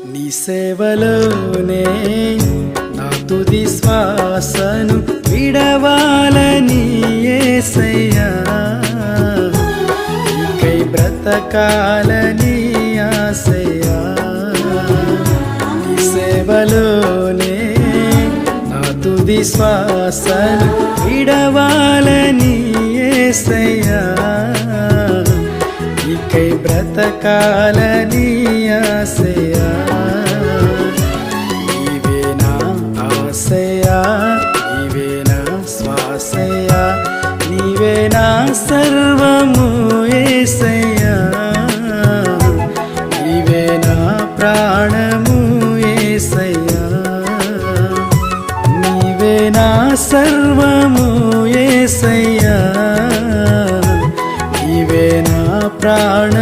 నీ సేవలోనే నా తుది శ్వాసను విడవాలని యేసయ్యా, నీకై బ్రతకాలని ఆశయ్యా. నీ సేవలోనే నా తుది శ్వాసను విడవాలని యేసయ్యా, నీకై బ్రతకాలని ఆశయ్యా. నీవే నా ఆశయ్యా, నీవే నా శ్వాసయ్యా, నీవే నా సర్వము యేసయ్యా, నీవే నా ప్రాణము యేసయ్యా, నీవే నా సర్వము యేసయ్యా, నీవే నా ప్రాణ